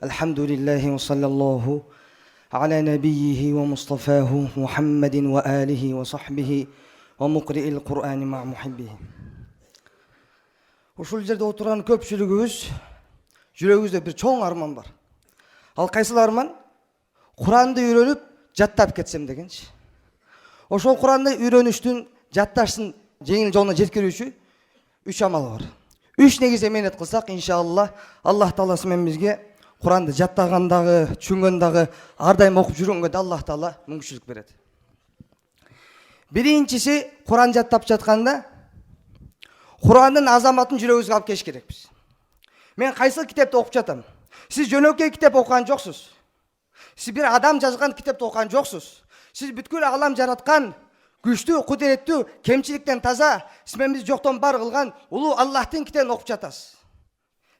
Elhamdülillahi ve sallallahu ala nebiyyihi ve mustafahu Muhammedin ve alihi ve sahbihi ve mukri'il Kur'ani ma muhibbihi. Ушул жерде отурган көпчүлүгүбүз жүрөгүбүздө бир чоң арман бар. Ал кайсыл арман? Куранды үйрөнүп, жаттап кетсем дегенчи. Ошол Куранды үйрөнүштүн, жатташтын жеңил жолуна жеткирүүчү 3 амал бар. 3 негизде менет кылсак, иншалла, Аллах Тааласы менен бизге Куранды жаттагандагы, түшүнгөндөгү, ар дайым окуп жүргөнгө да Аллах Таала мүмкүнчүлүк берет. Биринчиси, Куран жаттап жатканда Курандын азаматын жүрөгүбүзгө алып келиш керекпиз. Мен кайсыл китепти окуп жатам? Сиз жөнөкөй китеп окуган жоксуз. Сиз бир адам жазган китепти окуган жоксуз. Сиз бүткүл алам жараткан, күчтүү, кудуреттүү, кемчиликтен таза, сиз менен биз жоктон бар кылган улуу Аллахтын китебин окуп жатасыз.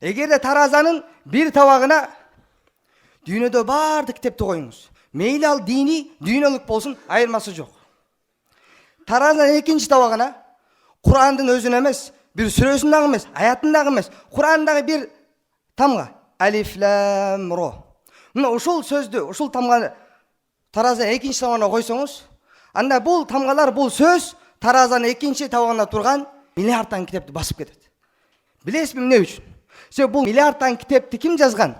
Эгерде таразанын бир табагына дүйнөдө баардык китепти коюңуз. Мейли ал дини, дүйнөлүк болсун, айырмасы жок. Таразанын экинчи табагына Курандын өзүн эмес, бир сүрөсүн дагы эмес, аятын дагы эмес, Курандагы бир тамга, алиф лам ро. Мына ушул сөздү, ушул тамганы таразанын экинчи табагына койсоңуз, анда бул тамгалар, бул сөз таразанын экинчи табагында турган миллиардтан китепти басып кетет. Билесизби эмне үчүн? Себеби бул миллиардтан китепти ким жазган?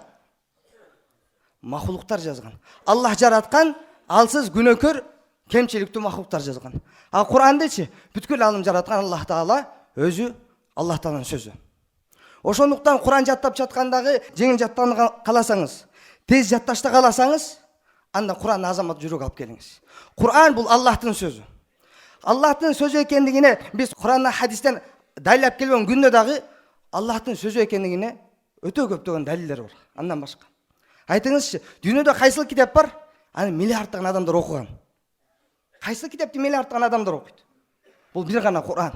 Махлуктар жазган. Аллах жараткан, алсыз, күнөөкөр, кемчиликтүү махлуктар жазган. А Курандычы бүткүл алым жараткан Аллах Таала өзү, Аллах Тааланын сөзү. Ошондуктан Куран жаттап жаткандагы жеңил жаттанганды кааласаңыз, тез жатташты кааласаңыз, анда Курандын азамат жүрөк алып келиңиз. Куран бул Аллахтын сөзү. Аллахтын сөзү экендигине биз Курандан, хадистен далилдеп келген күндө дагы Аллахтын сөзү экендигине өтө көптөгөн далилдер бар. Андан башка. Айтыңызчы, дүйнөдө кайсыл китеп бар? Аны миллиарддаган адамдар окуган. Кайсыл китепти миллиарддаган адамдар окуйт? Бул бир гана Куран.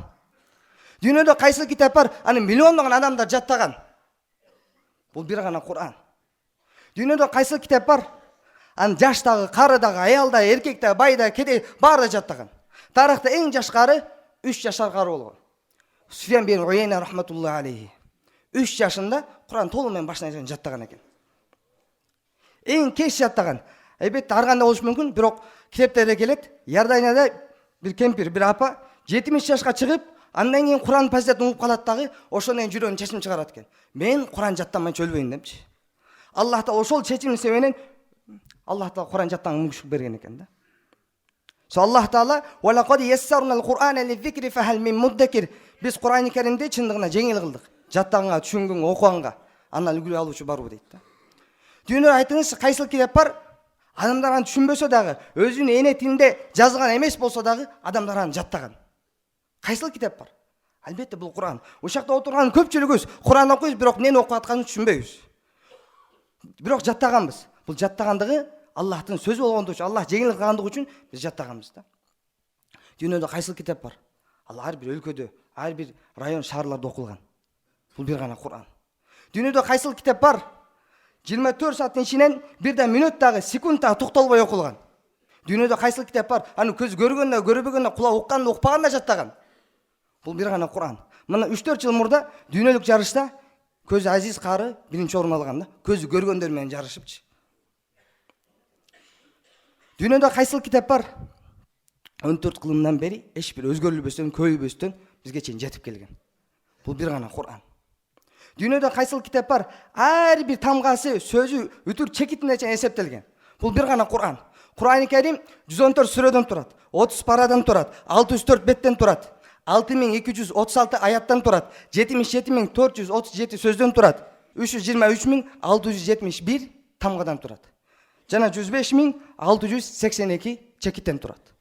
Дүйнөдө кайсыл китеп бар? Аны миллиондогон адамдар жаттаган. Бул бир гана Куран. Дүйнөдө кайсыл китеп бар? Аны жаштагы, карыдагы, аялда, эркекте, байда, кедей баары да жаттаган. Тарыхта эң жаш кары 3 жашар кары болгон. Суфиян бин Уяйна рахматуллахи алейхи. 3 жашында Куран толугу менен башынан аягына жаттаган экен. Эң кеч жаттаган. Албетте ар кандай болушу мүмкүн, бирок китептерде келет, Иорданияда бир кемпир, бир апа 70 жашка чыгып, андан кийин Куран фазилетін угуп калат дагы, ошондон кийин жүрөгүн чечим чыгарат экен. Мен Куран жаттамайынча өлбөйүн депчи. Аллах Таала ошол чечимин себебинен Аллах Таала Куран жаттаганга мүмкүнчүлүк берген экен да. Аллах Таала "Ва лакад яссарнал Кур'ана лизикри фахал мин муддакир". Биз Кур'ани Керимди чындыгына жеңил кылдык. Жаттаганга, түшүнгөнгө, окуганга, андан үлгү алуучу барбы дейт да. Дүйнөдө айтыңызчы, кайсыл китеп бар? Адамдар аны түшүнбөсө дагы, өзүнүн эне тилинде жазган эмес болсо дагы, адамдар аны жаттаган. Кайсыл китеп бар? Албетте бул Куран. Ушакта отурган көпчүлүгүбүз Куран окуйбуз, бирок эмнени окуп атканын түшүнбөйбүз. Бирок жаттаганбыз. Бул жаттагандыгы Аллахтын сөзү болгондугу үчүн, Аллах жеңил кылгандыгы үчүн биз жаттаганбыз да. Дүйнөдө кайсыл китеп бар? Ал ар бир өлкөдө, ар бир район, шаарларда окулган. Бул бир гана Куран. Дүйнөдө кайсыл китеп бар? 24 сааттын ичинен бирде мүнөт дагы, секунд дагы токтолбой окулган. Дүйнөдө кайсыл китеп бар? Аны көз көргөндө, көрбөгөндө, кулак укканда, укпаганда жаттаган. Бул бир гана Куран. Мына 3-4 жыл мурда дүйнөлүк жарышта көзү азиз кары биринчи орун алган да. Көзү көргөндөр менен жарышыпчы. Дүйнөдө кайсыл китеп бар? 14 кылымдан бери эч бир өзгөрүлбөстөн, көйбөстөн бизге чейин жетип келген. Бул бир гана Куран. Дүйнөдө кайсыл китеп бар? Ар бир тамгасы, сөзү үтүр чекитине чейин эсептелген. Бул бир гана Куран. Кур'ани Керим 114 сүрөдөн турат, 30 парадан турат, 604 беттен турат, 6236 аяттан турат, 77437 сөздөн турат, 323671 тамгадан турат. Жана 105682 чекиттен турат.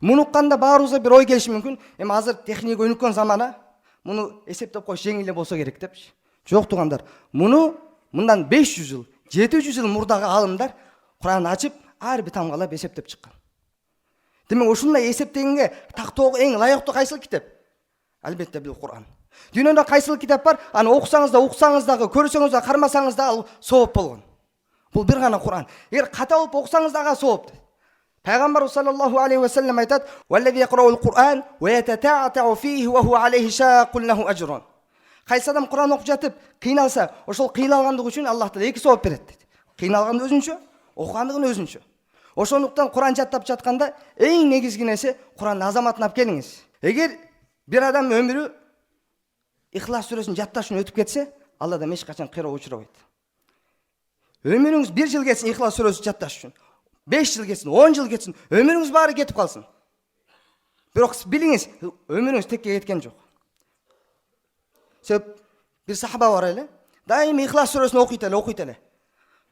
Муну укканда баарыбызга бир ой келиши мүмкүн. Эми азыр техника өнүккөн замана, муну эсептеп коюш жеңил эле болсо керек депчи. Жок тугандар, муну мындан 500 жыл, 700 жыл мурдагы алымдар Куранды ачып, ар бир тамгалап эсептеп чыккан. Демек ушундай эсептегенге тактоого эң ылайыктуу кайсыл китеп? Албетте бул Куран. Дүйнөдө кайсыл китеп бар? Аны окусаңыз да, уксаңыз дагы, көрсөңүз да, кармасаңыз да ал сооп болгон. Бул бир гана Куран. Эгер ката болуп окусаңыз дагы сооп. Пайгамбар саллаллаху алейхи ва саллям айтат: "Валлази яқраул Кур'ан ва ятата'ату фихи ва хуа алейхи шақун лаху ажрун." Кайсы адам Куран окуп жатып кыйналса, ошол кыйналгандыгы үчүн Аллах Таала 2 сооп берет дейт. Кыйналган өзүнчө, окугандыгын өзүнчө. Ошондуктан Куран жаттап жатканда эң негизги нерсе Курандын азаматын алып келиңиз. Эгер бир адам өмүрү Ихлас сүрөсүн жатташ үчүн өтүп кетсе, Алладан эч качан кыйроо учурабайт. Өмүрүңүз 1 жыл кетсин Ихлас сүрөсүн жатташ үчүн, 5 жыл кетсин, 10 жыл кетсин, өмүрүңүз баары кетип калсын. Бирок билиңиз, өмүрүңүз текке кеткен жок. Себеп бир сахаба бар эле, дайыма Ихлас сүрөсүн окуйт эле.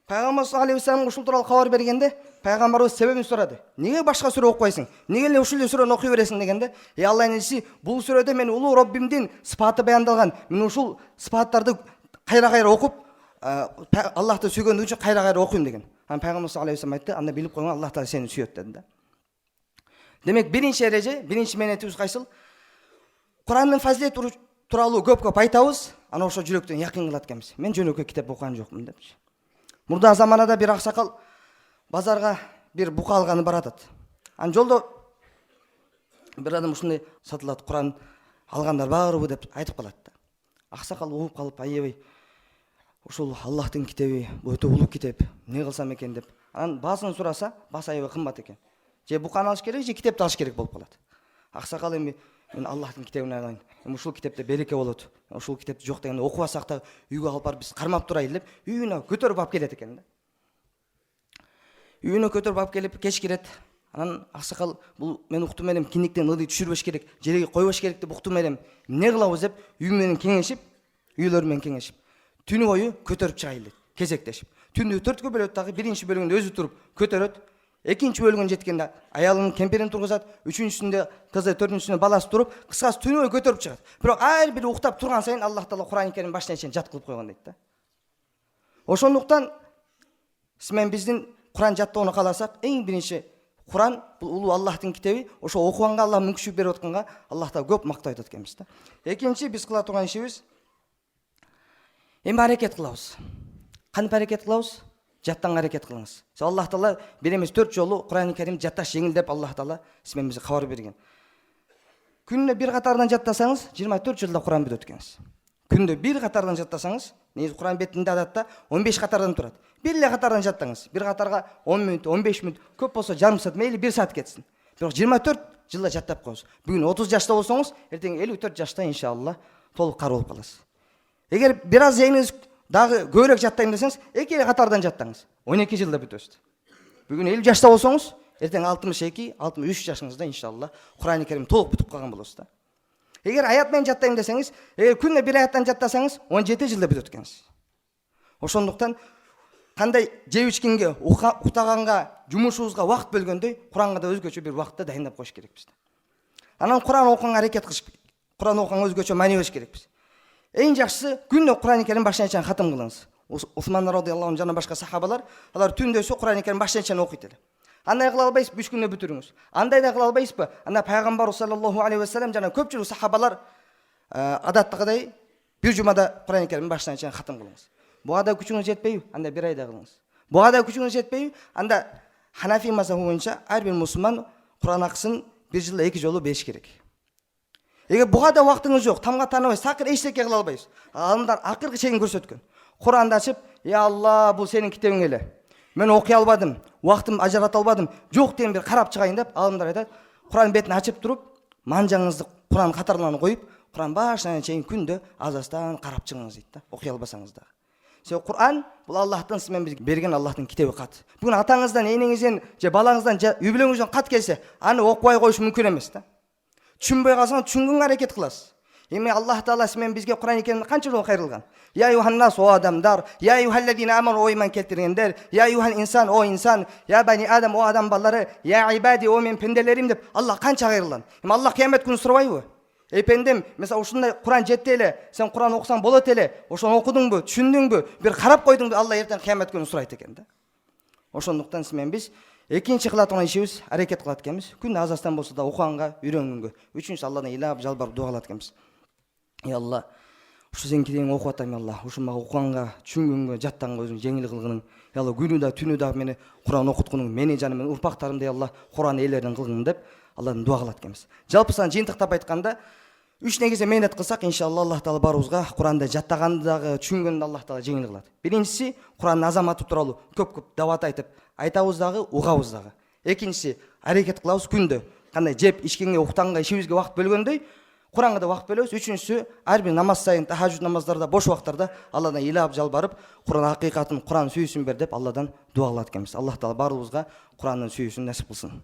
Пайгамбар саллаллаху алейхи вассалам ушул тууралуу кабар бергенде, пайгамбарыбыз себебин сурады. Неге башка сүрө окубайсың? Неге эле ушул сүрөнү окуй бересиң дегенде, Аллахтын элчиси, бул сүрөдө мен улуу Роббимдин сыпаты баяндалган. Мен ушул сыпаттарды кайра окуп, Аллахты сүйгөндүгү үчүн кайра окуйм деген. Пайгамбар саллаллаху алейхи вассалам айтты, анда билип койгон, Аллах таала сени сүйөт деди да. Демек, биринчи эреже, биринчи менетибиз кайсыл? Курандын фазилети тууралуу көп айтабыз, ана ошо жүрөктөн якын кылат экенбиз. Мен жөнөкөй китеп окуган жокмун депчи. Мурда заманада бир аксакал базарга бир бука алганы баратат. Ан жолдо бир адам ушундай сатылат, Куран алгандар барбы деп айтып калат да. Аксакал угуп калып, аябай ушул Аллахтын китеби, бул өтө улуу китеп, эмне кылсам экен деп. Анан баасын сураса, баасы аябай кымбат экен. Же буканы алыш керек, же китепти алыш керек болуп калат. Аксакал эми мен Аллахтын китебин алайын. Ушул китепте береке болот. Ушул китепти жок дегенде окубасак да үйгө алып барып биз кармап турайлы деп, үйүнө көтөрүп алып келет экен да. Үйүнө көтөрүп алып келип кеч кирет. Анан аксакал бул мен уктум элем, киниктен ыдый түшүрбөш керек, жерге койбош керек деп уктум элем. Эмне кылабыз деп үй менен кеңешип, үйлөр менен кеңешип, түнү бою көтөрүп чыгайлы, кезектешип. Түндү 4кө бөлөт дагы, биринчи бөлүгүндө өзү туруп көтөрөт. Экинчи бөлүгүн жеткенде аялын кемперин тургузат, үчүнчүсүндө кызы, төртүнчүсүндө баласы туруп, кыскасы түнү бою көтөрүп чыгат. Бирок ар бир уктап турган сайын Аллах таала Куран Керим башына чейин жат кылып койгон дейт да. Ошондуктан мен биздин Куран жаттоону кааласак, эң биринчи Куран бул улуу Аллахтын китеби, ошо окуганга Аллах мүмкүнчүлүк берип атканга Аллах таала көп мактап айтат экенбиз да. Экинчи биз кыла турган ишибиз эми аракет кылабыз. Кантип аракет кылабыз? Жаттанга аракет кылыңыз. Аллах таала бир эмес 4 жолу Куран Керим жатташ жеңил деп Аллах таала симен бизге кабар берген. Күнүнө бир катардан жаттасаңыз, 24 жылда Куран бүтөт экенсиз. Күндө бир катардан жаттасаңыз, негизи Куран бетинде адатта 15 катардан турат. Бир эле катардан жаттаңыз. Бир катарга 10 мүнөт, 15 мүнөт, көп болсо жарым саат, мейли 1 саат кетсин. Бирок 24 жылда жаттап коюңуз. Бүгүн 30 жашта болсоңуз, эртең 54 жашта иншалла толук кар болуп каласыз. Эгер бир аз жеңиңиз дагы көбүрөөк жаттайм десеңиз, 2 эле катардан жаттаңыз. 12 жылда бүтөсүз. Бүгүн 50 жашта болсоңуз, эртең 62, 63 жашыңызда иншалла Куран Керим толук бүтүп калган болосуз да. Эгер аят менен жаттайм десеңиз, эгер күнүнө бир аяттан жаттасаңыз, 17 жылда бүтөт экенсиз. Ошондуктан кандай жеп ичкенге, уктаганга, жумушубузга убакыт бөлгөндөй, Куранга да өзгөчө бир убакытта дайындап коюш керекпиз. Анан Куран окуганга аракет кылыш, Куран окуганга өзгөчө маани бериш керекпиз. Эң жакшысы күнүнө Куран Керим башынан чейин хатым кылыңыз. Усман радыйаллаху анху жана башка сахабалар, алар түндөсү Куран Керим башынан чейин окуйт эле. Андай кыла албайсызбы, 3 күндө бүтүрүңүз. Андай да кыла албайсызбы? Анда пайгамбар саллаллаху алейхи вассалам жана көпчүлүк сахабалар адаттагыдай бир жумада Куран Керим башынан чейин хатым кылыңыз. Буга да күчүңүз жетпейби? Анда бир айда кылыңыз. Буга да күчүңүз жетпейби? Анда Ханафи мазхабы боюнча ар бир мусулман Куран акысын бир жылда 2 жолу бериш керек. Эгер буга да убактыңыз жок, тамга таанабай, сакыр эчтеке кыла албайсыз. Алымдар акыркы чейин көрсөткөн. Куранды ачып, "Я Алла, бул сенин китебиң эле. Мен окуй албадым, убактымды ажырата албадым. Жок деген бир карап чыгайын" деп алымдар айтат. Куран бетин ачып туруп, манжаңызды Куран катарларына коюп, Куран башынан чейин күндө азастан карап чыгыңыз дейт да, окуй албасаңыз да. Себеби Куран бул Аллахтын симен бизге берген Аллахтын китеби кат. Бүгүн атаңыздан, энеңизден же балаңыздан же үй бүлөңүздөн кат келсе, аны окубай коюш мүмкүн эмес да. Түшүнбөй калсаң, түшүнгөнгө аракет кыласыз. Эми Аллах таала симен бизге Куран Керимди канча жолу кайрылган? Я юханнас о адамдар, я юхалладина аману о иман келтиргендер, я юхан инсан о инсан, я бани адам о адам балдары, я ибади о мен пенделерим деп Аллах канча кайрылган. Эми Аллах кыямет күнү сурабайбы? Эй пендем, мисалы ушундай Куран жетти эле, сен Куран окусаң болот эле, ошону окудуңбу, түшүндүңбү, бир карап койдуңбу, Алла эртең кыямет күнү сурайт экен да. Ошондуктан симен биз экинчи кыла турган ишибиз аракет кылат экенбиз. Күндө азастан болсо да окуганга, үйрөнгөнгө. Үчүнчүсү Алладан ыйлап, жалбарып дуа кылат экенбиз. Ey Алла, ушу сенин китебиңди окуп атам, Алла. Ушу мага окуганга, түшүнгөнгө, жаттанга өзүң жеңил кылгының. Алла, күнү да, түнү да мени Куран окуткуның, мени жана менин урпактарымды Алла Куран ээлеринен кылгың деп Алладан дуа кылат экенбиз. Жалпысынан жыйынтыктап айтканда, үч негизде мээнет кылсак, иншалла Аллах таала баарыбызга Куранды жаттаганды дагы түшүнгөндө Аллах таала жеңил кылат. Биринчиси, Курандын азаматы тууралуу көп дават айтып айтабыз дагы, угабыз дагы. Экинчиси, аракет кылабыз күндө кандай жеп, ичкенге, уктаганга, ишибизге убакыт бөлгөндөй, Куранга да убакыт бөлөбүз. Үчүнчүсү, ар бир намаз сайын, тахажжуд намаздарда, бош убактарда Алладан ыйлап жалбарып, Куран акыйкатын, Куран сүйүүсүн бер деп Алладан дуа кылат экенбиз. Аллах таала баарыбызга Курандын сүйүүсүн насип кылсын.